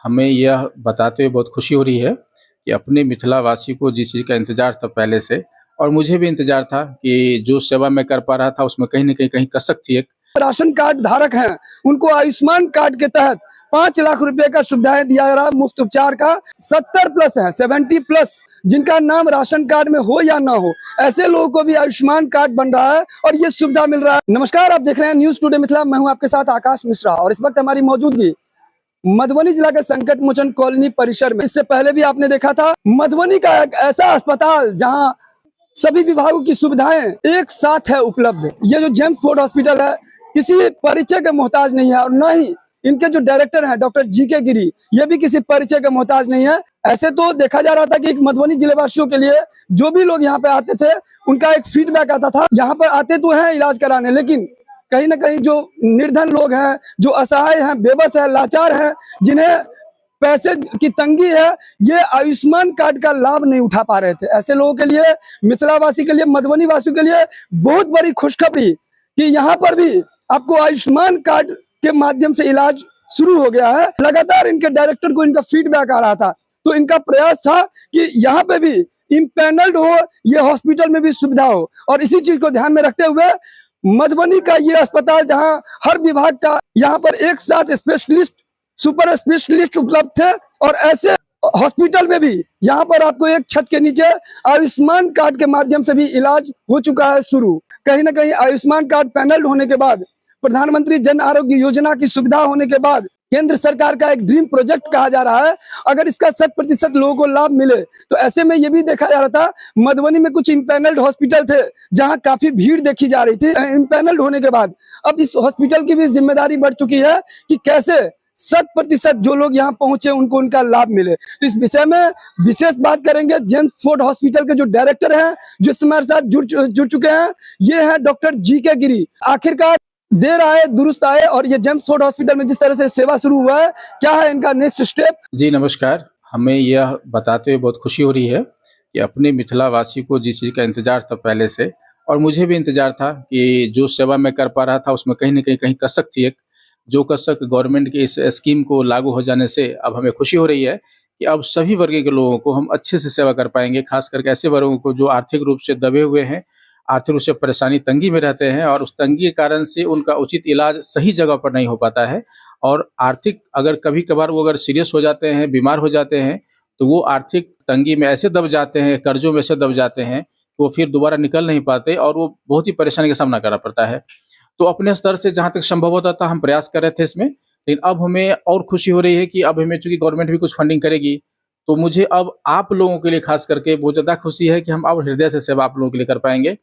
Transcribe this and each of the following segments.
हमें यह बताते हुए बहुत खुशी हो रही है कि अपने मिथिलावासी को जिस चीज़ का इंतज़ार था पहले से, और मुझे भी इंतज़ार था कि जो सेवा मैं कर पा रहा था उसमें कहीं न कहीं कसक थी एक। राशन कार्ड धारक हैं उनको आयुष्मान कार्ड के तहत 5 लाख रुपए का सुविधाएं दिया जा रहा है, मुफ्त उपचार का। 70+ है, 70+ जिनका नाम राशन कार्ड में हो या ना हो, ऐसे लोगों को भी आयुष्मान कार्ड बन रहा है और ये सुविधा मिल रहा है। नमस्कार, आप देख रहे हैं न्यूज टुडे मिथिला। मैं हूं आपके साथ आकाश मिश्रा और इस वक्त हमारी मौजूदगी मधुबनी जिला के संकट मोचन कॉलोनी परिसर में। इससे पहले भी आपने देखा था मधुबनी का एक ऐसा अस्पताल जहां सभी विभागों की सुविधाएं एक साथ है उपलब्ध। ये जो जेम्स फोर्ड हॉस्पिटल है किसी परिचय के मोहताज नहीं है और न ही इनके जो डायरेक्टर हैं डॉक्टर जी.के. गिरी, ये भी किसी परिचय के मोहताज नहीं है। ऐसे तो देखा जा रहा था कि मधुबनी जिले वासियों के लिए जो भी लोग यहाँ पे आते थे उनका एक फीडबैक आता था, यहाँ पर आते तो हैं इलाज कराने, लेकिन कहीं ना कहीं जो निर्धन लोग हैं, जो असहाय हैं, बेबस है, लाचार हैं, जिन्हें पैसे की तंगी है, ये आयुष्मान कार्ड का लाभ नहीं उठा पा रहे थे। ऐसे लोगों के लिए, मिथिलावासी के लिए, मधुबनी वासियों के लिए बहुत बड़ी खुशखबरी कि यहाँ पर भी आपको आयुष्मान कार्ड के माध्यम से इलाज शुरू हो गया है। लगातार इनके डायरेक्टर को इनका फीडबैक आ रहा था, तो इनका प्रयास था कि यहाँ पे भी इम्पैनल्ड हो, ये हॉस्पिटल में भी सुविधा हो, और इसी चीज को ध्यान में रखते हुए मधुबनी का ये अस्पताल जहाँ हर विभाग का यहाँ पर एक साथ स्पेशलिस्ट, सुपर स्पेशलिस्ट उपलब्ध थे, और ऐसे हॉस्पिटल में भी यहाँ पर आपको एक छत के नीचे आयुष्मान कार्ड के माध्यम से भी इलाज हो चुका है शुरू। कहीं ना कहीं आयुष्मान कार्ड पैनल होने के बाद, प्रधानमंत्री जन आरोग्य योजना की सुविधा होने के बाद, केंद्र सरकार का एक ड्रीम प्रोजेक्ट कहा जा रहा है। अगर इसका 100% लोगों को लाभ मिले तो ऐसे में ये भी देखा जा रहा था मधुबनी में कुछ इम्पैनल्ड हॉस्पिटल थे जहां काफी भीड़ देखी जा रही थी। इम्पैनल्ड होने के बाद अब इस हॉस्पिटल की भी जिम्मेदारी बढ़ चुकी है कि कैसे 100% जो लोग यहाँ पहुंचे उनको उनका लाभ मिले। तो इस विषय में विशेष बात करेंगे जेम्स फोर्ड हॉस्पिटल के जो डायरेक्टर हैं, जो हमारे साथ जुड़ चुके हैं, ये है डॉक्टर जी.के. गिरी। आखिरकार देर आए दुरुस्त आए, और ये जेम्स फोर्ड हॉस्पिटल में जिस तरह से सेवा शुरू हुआ है, क्या है इनका नेक्स्ट स्टेप? जी नमस्कार, हमें यह बताते हुए बहुत खुशी हो रही है कि अपने मिथिलावासी को जिस चीज़ का इंतज़ार था पहले से, और मुझे भी इंतज़ार था कि जो सेवा मैं कर पा रहा था उसमें कहीं न कहीं कसक थी एक, जो कसक गवर्नमेंट की इस स्कीम को लागू हो जाने से अब हमें खुशी हो रही है कि अब सभी वर्ग के लोगों को हम अच्छे से सेवा कर पाएंगे। खास करके ऐसे वर्गों को जो आर्थिक रूप से दबे हुए हैं, आर्थिक रूप से परेशानी, तंगी में रहते हैं, और उस तंगी के कारण से उनका उचित इलाज सही जगह पर नहीं हो पाता है। और आर्थिक अगर कभी कभार वो अगर सीरियस हो जाते हैं, बीमार हो जाते हैं, तो वो आर्थिक तंगी में ऐसे दब जाते हैं, कर्जों में ऐसे दब जाते हैं कि वो फिर दोबारा निकल नहीं पाते और वो बहुत ही परेशानी का सामना करना पड़ता है। तो अपने स्तर से जहाँ तक संभव होता था हम प्रयास कर रहे थे इसमें, लेकिन अब हमें और खुशी हो रही है कि अब हमें, चूंकि गवर्नमेंट भी कुछ फंडिंग करेगी, तो मुझे अब आप लोगों के लिए खास करके बहुत ज़्यादा खुशी है कि हम अब हृदय से सेवा आप लोगों के लिए कर पाएंगे।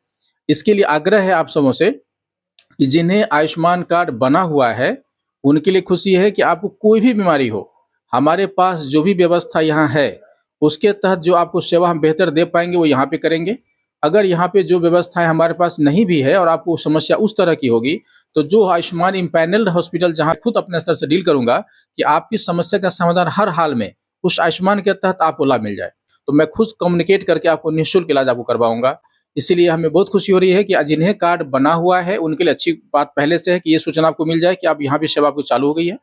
इसके लिए आग्रह है आप सबों से कि जिन्हें आयुष्मान कार्ड बना हुआ है उनके लिए खुशी है कि आपको कोई भी बीमारी हो, हमारे पास जो भी व्यवस्था यहाँ है उसके तहत जो आपको सेवा हम बेहतर दे पाएंगे वो यहाँ पे करेंगे। अगर यहाँ पे जो व्यवस्थाएं हमारे पास नहीं भी है और आपको समस्या उस तरह की होगी, तो जो आयुष्मान इम्पैनल्ड हॉस्पिटल जहाँ खुद अपने स्तर से डील करूंगा कि आपकी समस्या का समाधान हर हाल में उस आयुष्मान के तहत आपको लाभ मिल जाए, तो मैं खुद कम्युनिकेट करके आपको निःशुल्क इलाज आपको करवाऊंगा। इसीलिए हमें बहुत खुशी हो रही है कि जिन्हें कार्ड बना हुआ है उनके लिए अच्छी बात पहले से है कि ये सूचना आपको मिल जाए कि आप यहाँ भी सेवा आपको चालू हो गई है।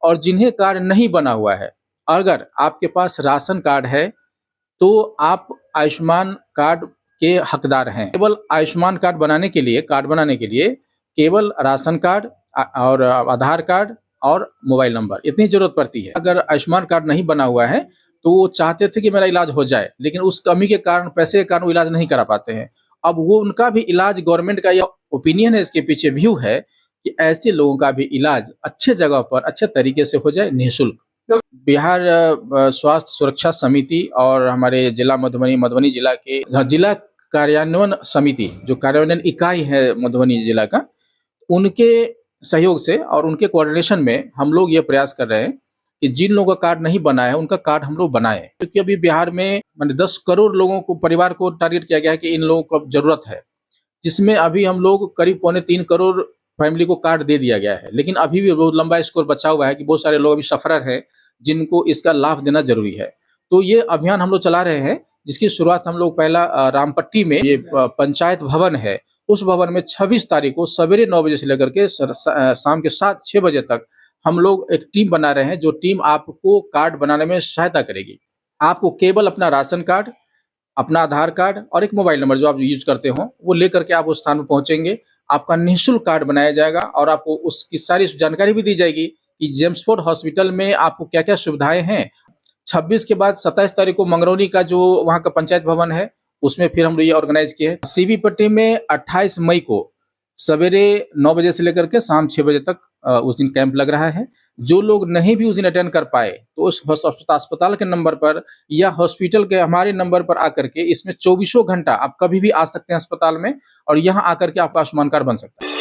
और जिन्हें कार्ड नहीं बना हुआ है, अगर आपके पास राशन कार्ड है तो आप आयुष्मान कार्ड के हकदार हैं। केवल आयुष्मान कार्ड बनाने के लिए, केवल राशन कार्ड और आधार कार्ड और मोबाइल नंबर इतनी जरूरत पड़ती है। अगर आयुष्मान कार्ड नहीं बना हुआ है तो वो चाहते थे कि मेरा इलाज हो जाए, लेकिन उस कमी के कारण, पैसे के कारण वो इलाज नहीं करा पाते हैं। अब वो उनका भी इलाज, गवर्नमेंट का यह ओपिनियन है, इसके पीछे व्यू है कि ऐसे लोगों का भी इलाज अच्छे जगह पर अच्छे तरीके से हो जाए, निःशुल्क। बिहार स्वास्थ्य सुरक्षा समिति और हमारे जिला मधुबनी जिला के जिला कार्यान्वयन समिति, जो कार्यान्वयन इकाई है मधुबनी जिला का, उनके सहयोग से और उनके कोऑर्डिनेशन में हम लोग ये प्रयास कर रहे हैं कि जिन लोगों का कार्ड नहीं बना है उनका कार्ड हम लोग बनाएं। क्योंकि अभी बिहार में 10 करोड़ लोगों को, परिवार को टारगेट किया गया है कि इन लोगों को जरूरत है, जिसमें अभी हम लोग करीब 3.25 करोड़ फैमिली को कार्ड दे दिया गया है। लेकिन अभी भी बहुत लंबा स्कोर बचा हुआ है कि बहुत सारे लोग अभी सफरर हैं जिनको इसका लाभ देना जरूरी है। तो ये अभियान हम लोग चला रहे हैं, जिसकी शुरुआत हम लोग पहला रामपट्टी में, ये पंचायत भवन है, उस भवन में 26 तारीख को सवेरे 9 बजे से लेकर के शाम के 7-6 बजे तक हम लोग एक टीम बना रहे हैं, जो टीम आपको कार्ड बनाने में सहायता करेगी। आपको केवल अपना राशन कार्ड, अपना आधार कार्ड और एक मोबाइल नंबर जो आप यूज करते हो, वो लेकर के आप उस स्थान पर पहुंचेंगे। आपका निःशुल्क कार्ड बनाया जाएगा और आपको उसकी सारी जानकारी भी दी जाएगी कि जेम्स फोर्ड हॉस्पिटल में आपको क्या क्या सुविधाएं हैं। 26 के बाद 27 तारीख को मंगरौनी का जो वहाँ का पंचायत भवन है, उसमें फिर हम ये ऑर्गेनाइज किए हैं। सीबी पट्टी में 28 मई को सवेरे 9 बजे से लेकर के शाम 6 बजे तक उस दिन कैंप लग रहा है। जो लोग नहीं भी उस दिन अटेंड कर पाए, तो उस अस्पताल के नंबर पर या हॉस्पिटल के हमारे नंबर पर आकर के, इसमें 24 घंटा आप कभी भी आ सकते हैं अस्पताल में, और यहाँ आकर के आपका आयुष्मान कार्ड बन सकता है।